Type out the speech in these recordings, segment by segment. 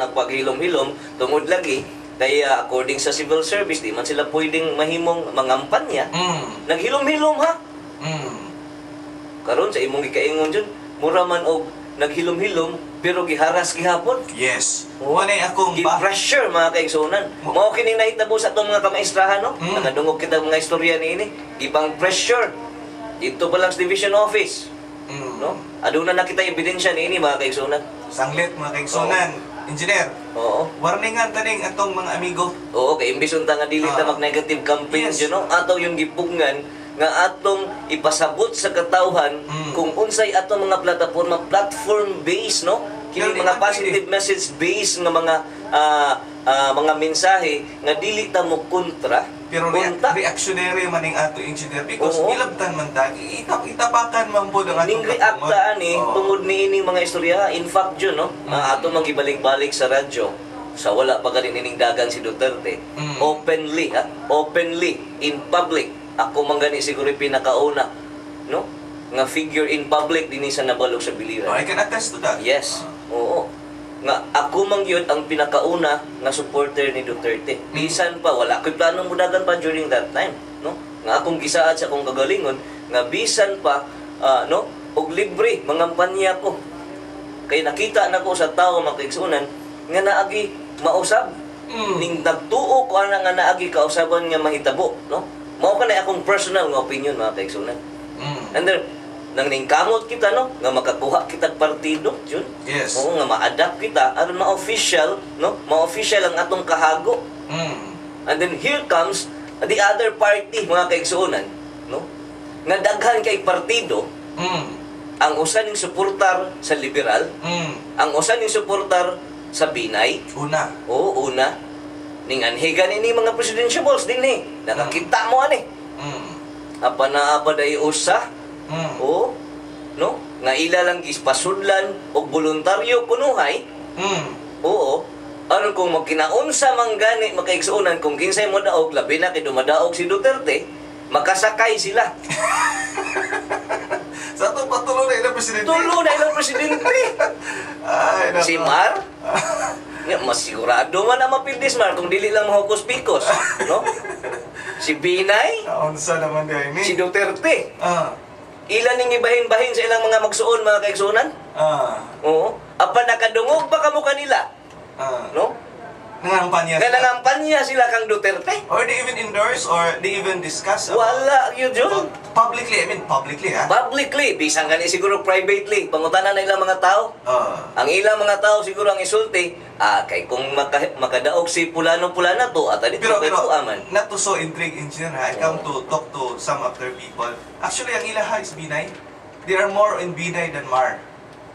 nagpaghilom-hilom tungod lagi kaya according sa civil service di man sila pwedeng mahimong mangampanya. Naghilom-hilom ha. Karon sa imong gikaingon jud mura man og naghilom-hilom pero giharas gihapon. Yes. Wala akong Pressure mga kaigsunan. Mao kining nahitabo sa atong mga kamaistrahan no. Nakadungog kita mga istorya niini. Ibang pressure. Dito pa lang sa division office. No? Aduna na kita ebidensya niini mga kaigsunan. Sanglit mga kaigsunan. Engineer. Oo. Warningan taning atong mga amigo. Oo, kay imbis unta nga dili ta mag-negative campaign you know, ato yung gipugngan nga atong ipasabot sa katawhan kung unsay atong mga plataporma platform based no kini mga positive message based nga mga mensahe nga dili ta mo kontra pero reactionary man ning ato engineer because ilabtan man ta itapakan man po ang atong reacta ani tungod niini mga istorya in fact yun no ato magibalik-balik sa radyo sa wala pa ganin ining dagan si Duterte openly in public ako man gani siguro pinakauna no nga figure in public dinhi sa nabalog sa biliran. I can attest to that. Yes. Oo. Nga ako man gyud ang pinakauna nga supporter ni Duterte. Bisan pa wala ko'y planong mudagan pa during that time, no? Nga akong gisaad sa akong kagalingon nga bisan pa no og libre mangampanya ko. Kay nakita nako sa tawo makigsunan nga naagi mausab. Ning nagtuo ko ana nga naagi kausaban nga mahitabo, no? Mao ka na akong personal nga opinion mga kaigsunan. And then nang ningkamot kita no nga makakuha kita partido jud. Yes. Oo nga ma-adapt kita aron ma-official no ma-official ang atong kahago. And then here comes the other party mga kaigsunan no nga daghan kay partido. Ang usa ning suportar sa liberal, ang usa ning suportar sa Binay. Una ning anhigan ini mga presidentiables din ni nakakita mo ani apa na apa day usa no nga ila lang gispasudlan og voluntaryo kunuhay aron kung magkinaunsa man gani makaigsuonan kung kinsay mo daog labi na kay dumadaog si Duterte makasakay sila. Sa to patulo na ilang presidente. Ay, si Mar nga mas sigurado man na mapildis Mar kung dili lang mahukus-pikos, no? Si Binay, unsa naman day ni? Si Duterte. Ilan ning ibahin-bahin sa ilang mga magsuon mga kaigsuonan? Oo. Apa nakadungog pa kamo kanila? No? Nangangampanya sila kang Duterte? Or they even endorse or they even discuss wala yun yun. Publicly, ha? Publicly. Bisang gani siguro privately. Pangutanan na ilang mga tao. Ang ilang mga tao siguro ang isulti, kay kung makadaog si Pulano-Pulana to, at dito pero aman. Not to so intrigue engineer ha. I come to talk to some other people. Actually, ang ilaha is Binay. They are more in Binay than Mar.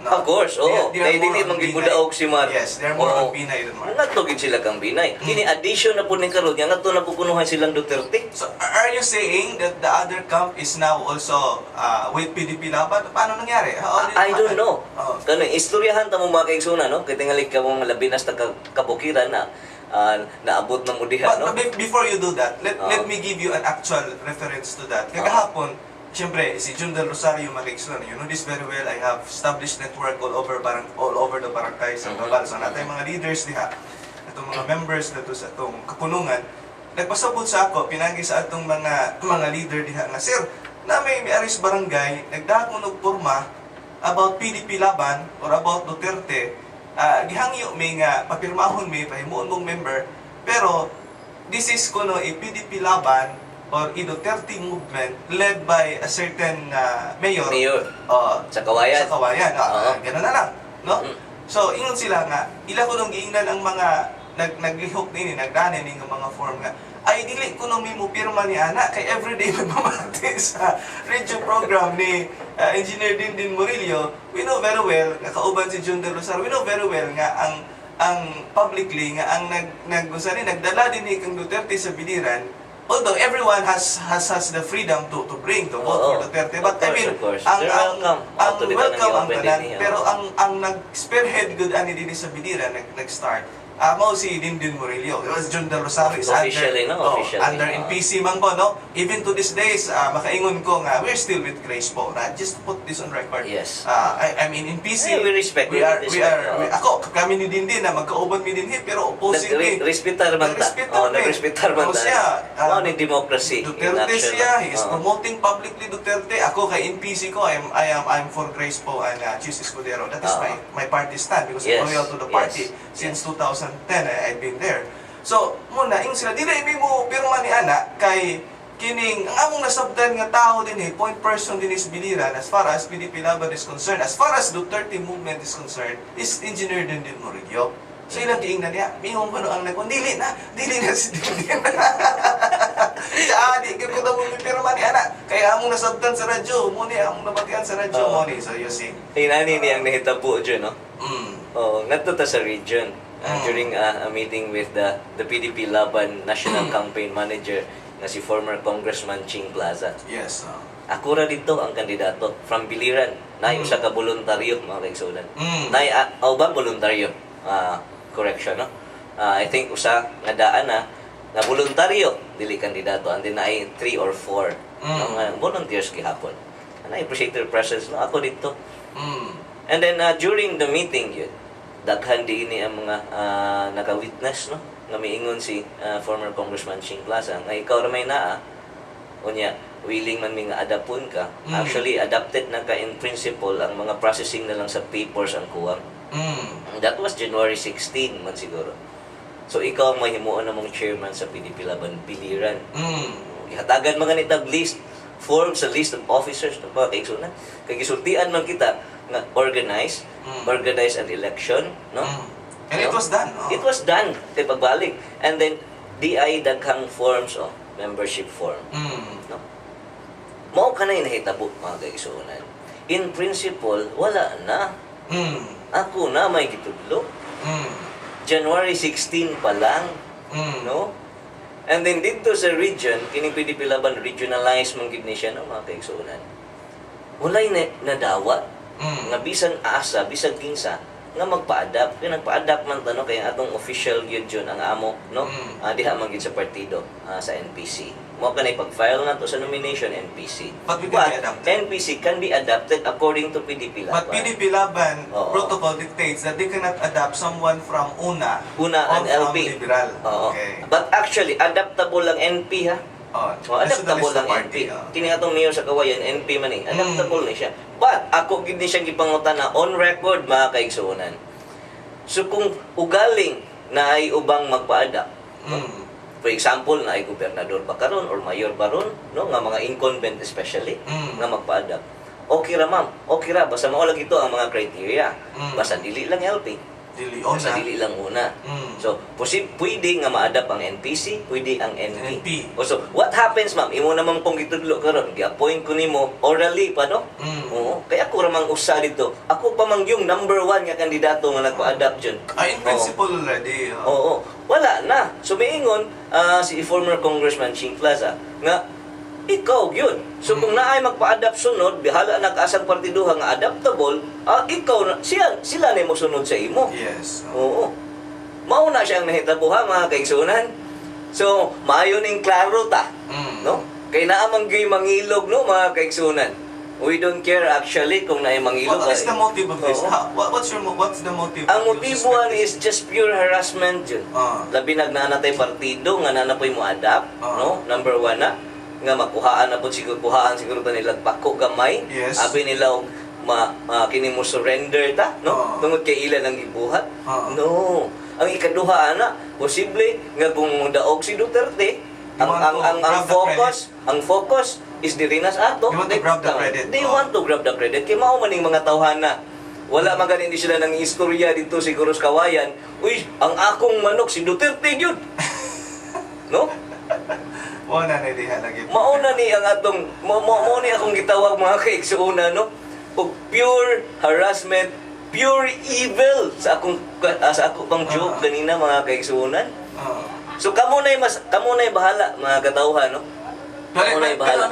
No? Of course, oo. Kaya dili manggibudaog si Mar. Yes, they're more on Binay than Mar. Ngatugid sila kang Binay. Kini addition na po ni karon nga ngadto na pupunuhan silang Duterte. So, are you saying that the other camp is now also with PDP Laban? Paano nangyari? I don't know. Kano istoryahan ta mo mga kaigsunan no? Kay tingali ka mong labinas ta kabukiran na naabot ng udihan no. But before you do that, let me give you an actual reference to that. Kagahapon, siyempre, si Jun Del Rosario Marixon, you know this very well, I have established network all over the barangay sa Tabal. So, natay mga leaders diha, atong mga members dito sa atong kapunungan, nagpasabot sa ako, pinagi sa atong mga leader diha nga, sir, na may aris barangay, nagdahon og porma about PDP Laban or about Duterte, gihangyo may nga, papirmahon may, pahimuon mong member, pero this is kuno PDP Laban or Duterte movement led by a certain mayor. Sa Kawayan. Ganun na lang, no? So, ingon sila nga, ila ko nung giingnan ang mga naglihok nini, nagdani ning mga form nga, ay dili ko nung mimo pirma ni ana kay everyday magmamati sa radio program ni Engineer Dindin Murillo. We know very well, nakauban si Jun De Rosario, we know very well nga ang publicly nga ang nagdala din ni kang Duterte sa biliran. Although everyone has the freedom to bring to vote for Duterte, but I mean ang welcome ang tanan, pero ang nag-spearhead good ani din sa biliran nag-start mao si Dindin Murillo. John Del Rosario is Officially, no? Officially. Under NPC man po, no? Even to these days, makaingon ko nga, we're still with Grace po. Just to put this on record. Yes. I mean, NPC, Yeah, we respect. kami ni Dindin na magkauban mi dinhi, pero opposing ni. Respetar man ta. Nagrespetar man ta. Mao ni democracy in Duterte action. siya, he is promoting publicly Duterte. Ako kay NPC ko, I'm for Grace po and Chis Escudero. That is my party stand because I'm loyal to the party since 2010. I've been there. So, muna, yung sila, di na ibig mo pirma ni Ana kay kining, ang among nasabdan nga tao din point person din is Biliran as far as PDP Laban is concerned, as far as Duterte movement is concerned, is Engineer Dindin Murillo. So, ilang kiingnan niya, mihong ko ang nagkong, dili na si Dindin. Di ko daw mo pirma ni Ana. Kaya among nasabdan sa radyo, muna among nabatian sa radyo, muna. So, you see. Hinani niyang nahitabo dyan, no? Mm. Ngadto ta sa region. During a meeting with the PDP Laban National Campaign Manager na si former Congressman Ching Plaza. Yes. Ako ra dito ang kandidato from Biliran. Nay usa ka voluntaryo mga kaigsunan. Nay ba voluntaryo? Correction, no? I think usa nga daan na voluntaryo dili kandidato and then ay 3 or 4 ang volunteers gihapon. And I appreciate their presence, no? Ako dito. And then during the meeting yun, daghan din ni ang mga naka-witness, no? Nga miingon si former Congressman Ching Plaza nga ikaw ra may naa unya willing man mi nga adapon ka. Actually adapted na ka in principle, ang mga processing na lang sa papers ang kuwang. That was January 16 man siguro. So ikaw ang mahimuon namong chairman sa PDP Laban Biliran. Ihatagan mga nitag list form sa list of officers ng mga kaigsunan. Kay gisultian man kita nga organize an election, no? And it was done. It was done kay pagbalik. And then DI daghang forms of membership form. No? Mao kanay nahitabo mga kaigsunan. In principle, wala na. Ako na may gitudlo. January 16 pa lang, no? And then dito sa region, kining PDP Laban regionalized man gid ni siya no mga kaigsunan. Walay nadawat nga bisan asa, bisan kinsa nga magpa-adapt. Kaya nagpa-adapt man tano kay atong official gyud yun ang amo, no? Diha man gyud sa partido sa NPC. Mo kanay pag-file na to sa nomination NPC. But we can be adapted. NPC can be adapted according to PDP Laban. But PDP Laban protocol dictates that they cannot adapt someone from UNA and from LP. Liberal. Oo. Okay. But actually adaptable lang NP ha. Adaptable lang NP. Kini atong mayor sa Kawayan, NP man eh. Adaptable ni siya. But ako gid ni siyang gipangutan na on record mga kaigsuonan. So kung ugaling na ay ubang magpa-adapt, for example, na ay gobernador ba karon or mayor ba ron, no, nga mga incumbent especially, nga magpa-adapt. Okay ra ma'am, okay ra, basta mao lang ito ang mga criteria. Basta dili lang LP. Basta dili lang una. So, pwede nga ma-adapt ang NPC, pwede ang NP. So, what happens ma'am? Imo naman kung gitudlo karon, gi-appoint ko nimo orally pa no? Oo. Kaya ako ramang usa dito. Ako pa mang yung number 1 nga kandidato nga nagpa-adapt dyan. In principle already. Oo. Wala na. So, maingon si former Congressman Ching Plaza nga ikaw yun. So kung naay magpa-adapt sunod, bihala nag-asang partiduha nga adaptable, ikaw na, sila na mo sunod sa imo. Yes. Oo. Mauna siyang nahitabuha mga kaigsunan. So, maayo ning klaro ta. No? Kay naamang gay mangilog no mga kaigsunan. We don't care actually kung naay mangilog. What is the motive of this? What's the motive? Ang motibuhan is just pure harassment yun. Labi nagnanatay partido nga nanapoy mo adapt, no? Number 1 na nga makuhaan na po siguro ta nila pako gamay. Yes. Abi nila kini mo surrender ta, no? Tungod kay ilan ang gibuhat. No. Ang ikaduha na posible nga kung daog si Duterte, ang focus is diri nas ato. They want to grab the credit. They want to grab the credit. Kay mao maning mga tawhana. Wala man ganin sila nang istorya dito siguro sa Kawayan. Uy, ang akong manok si Duterte yun. No? Mauna na diha lagi. Mauna ni ang atong mo ni akong gitawag mga kaigsuuna no. Og pure harassment, pure evil sa ako pang joke kanina mga kaigsuunan. So kamo nay bahala mga katawhan no. Pero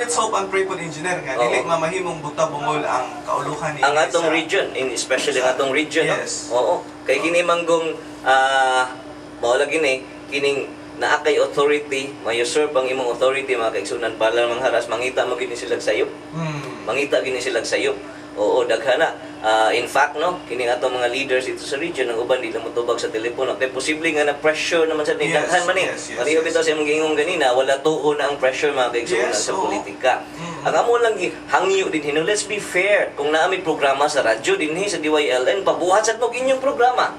let's hope and pray po engineer nga dili mamahimong buta bungol ang kauluhan ni ang atong region, especially ang atong region. Yes. Oo. Kay kini manggong mao lagi ni kining naa kay authority, ma-usurp ang imong authority mga kaigsunan para mangharas, mangita mo gini sila sayop. Mangita gini sila sayop. Oo, daghana. In fact, no, kining atong mga leaders ito sa region, ang uban di na motubag sa telepono. Kaya posible nga na pressure naman sa Yes, daghan man eh. yes, Mariyo bitaw sa imong gingong ganina, wala tuo na ang pressure mga kaigsunan Yes, sa oo. politika. Ang amo lang hangyo din hino, let's be fair. Kung naami programa sa radyo dinhi sa DYLN, pabuhat sa inyong programa.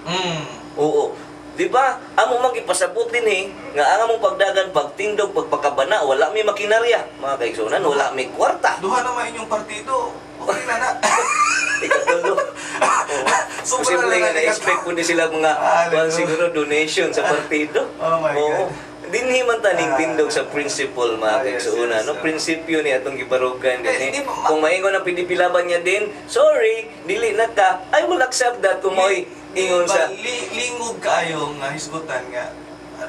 Oo. Di ba? Amo magipasabot din nga ang among pagdagan, pagtindog, pagpakabana, wala may makinarya, mga kaigsunan, wala may kwarta. Duha naman inyong partido. Okay na na. Ikatulo. So, Posible wala nga na na-expect po din sila mga siguro donation sa partido. Oh my God. Dinhi man taning tindog sa principle mga Yes, kaigsunan, yes, no? Prinsipyo ni atong gibarugan din. Di ba, Kung maingon ang pinipilaban niya din, sorry, dili na ka. I will accept that kung mo'y ingon sa lingog kayo nga hisgutan nga.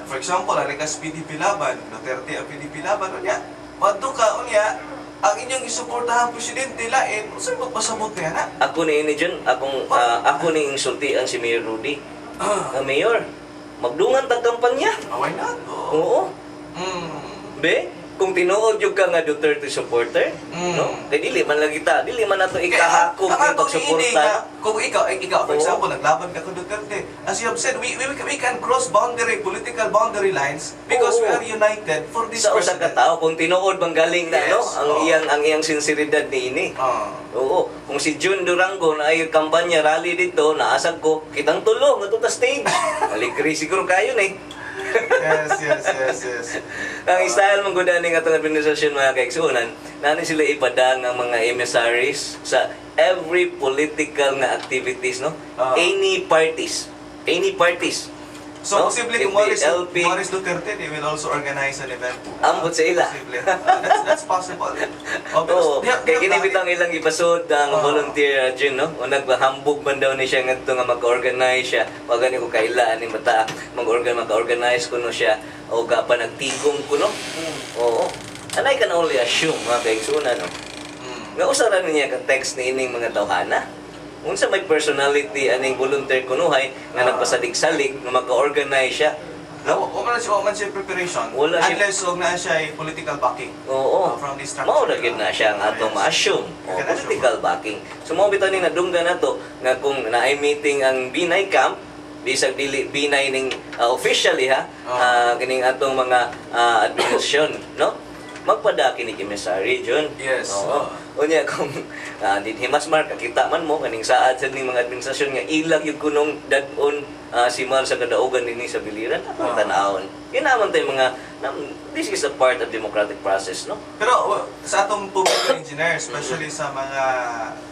For example, Arikas PDP Laban, Duterte ang PDP Laban, unya. Madto ka, unya, ang inyong isuportahan presidente lain, saan magpasabot niya na? ako ni ini dyan, ako ni insultian si Mayor Rudy. Mayor, magdungan tag kampanya. Why not? Oo. Be, kung tinuod yung ka nga Duterte supporter, no? Kaya dili man lang kita, dili man nato ikahakog yung pagsuporta. Kung ikaw, for example, naglaban ka kung Duterte, as you have said, we can cross political boundary lines because we are united for this Sa usa ka president. tao, kung tinuod bang galing na, no? Yes, Ang oo. iyang sinseridad ni ini. Oo. Kung si June Durango na ay kampanya rally dito, naasag ko, kitang tulong ato ta stage. Aligri siguro kayo ni. Yes. Ang style mong gudaning atong administrasyon mga kaigsunan, nani sila ipadang ang mga emissaries sa every political nga activities, no? Any parties. So, No? posible kung LP. Morris Duterte, they will also organize an event. Ambot sa ila. Posible. That's possible. Oo, kay kinibitang ilang ipasod ang volunteer Jun, no? O naghambog man daw ni siya ngadto nga mag-organize siya. Pag gani ko kaila ani mata mag-organize kuno siya o pa nagtigom kuno. Oo. And I can only assume mga kaigsunan, no? Nga usaran niya ka text ni ining mga tawhana. Unsa may personality aning volunteer kunuhay nga nagpasalig-salig nga mag-organize siya. No, wala siya preparation. Wala siya. Unless na siya ay political backing. Oo. From this structure. Mao ra gyud na siya ang atong ma-assume. Political backing. So mao bitaw ni nadunggan nato nga kung naay meeting ang Binay camp, bisag dili Binay ning officially kining atong mga administrasyon, no? Magpadaki ni Kimisari, John. Yes. Oo. Unya kung din himasmar kakita man mo kaning saad sa ning mga administrasyon nga ilag yung kunong dadon si Mar sa kadaugan dinhi sa biliran atong tan-awon. Kinaman tay mga this is a part of democratic process, no? Pero sa atong public engineer, especially sa mga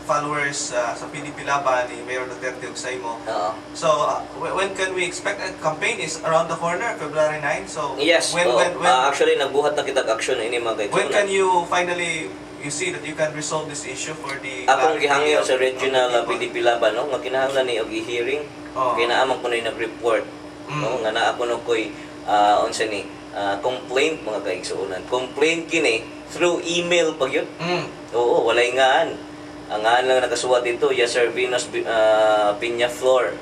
followers sa PDP Laban ni Mayor Duterte ug sa imo. Oo. So, when can we expect a campaign is around the corner, February 9? So, Yes. when Actually nagbuhat na kita action ini mga when kaigsunan. can you finally see that you can resolve this issue for the Akong clarity gihangyo of sa regional people? PDP Laban, no, nga kinahanglan ni og hearing. Kaya naamang ko na nag-report, no, nga naa ko ko'y unsa ni complaint mga kaigsuunan. Complaint kini through email pag yun. Oo, walay ngaan. Ang ngaan lang nakasuwat dito, Yes Sir Venus Peñaflor,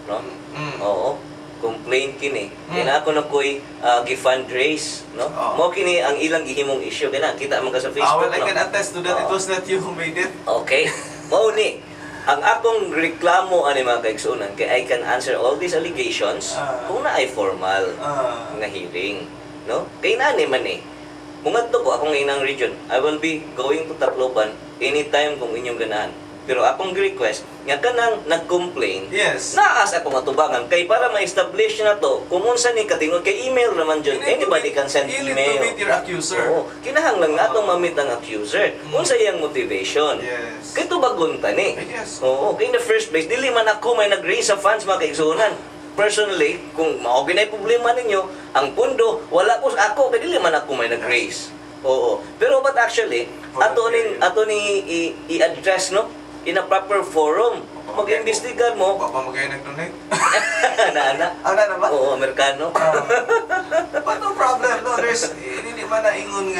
no? Oo. Complaint kini. Kaya na ako na ko'y gi-fundraise, no? Mo kini ang ilang gihimong issue kaya kita man ka sa Facebook, Well, I no? can attest to that. It was not you who made it. Okay. Mao ni. Ang akong reklamo ani mga kaigsunan kay I can answer all these allegations kung na ay formal nga hearing, no? Kay nani man eh. Mungadto ko akong inang region. I will be going to Tacloban anytime kung inyong ganahan. Pero akong request nga kanang nag-complain. Yes. Naas ako matubangan kay para ma-establish na to kung unsa ni katingod kay email naman dyan. Anybody can send You need email. to meet your accuser. Oo. Kinahanglan nga atong mamit ang accuser. Unsa iyang motivation? Yes. Kay tubagon ta ni. Yes. Oo. Kay in the first place, dili man ako may nag-raise sa funds mga kaigsunan. Personally, kung mao ginay problema ninyo, ang pundo wala ko sa ako kay dili man ako may nag-raise. Oo. Pero but actually, ato ni i-address no in a proper forum. Mag-imbestigar mo. Papa mo kayo nag-donate? Nana. Na ba? Oo, Amerikano. But no problem, no, there's dili man na ingon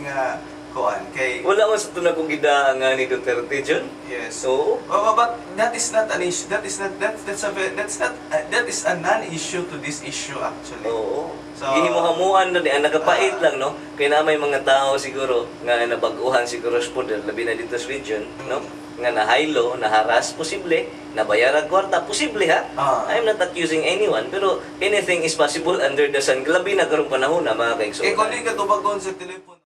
nga kuan kay Wala man sa tunay kong gidaang nga ni Duterte, John. yes. Oo. But that is not an issue. That is not that is a non-issue to this issue actually. Oo. So- Gihimuhamuan na di, ang nakapait lang, no? Kaya na may mga tao siguro nga nabaguhan siguro sa poder, labi na dito sa region, no? Nga na-hilo, na-harass, posible, nabayarag kwarta, posible ha? I'm not accusing anyone, pero anything is possible under the sun. Labi na karong panahon na mga Kay kung kaigsunan. di ka tubagon sa telepono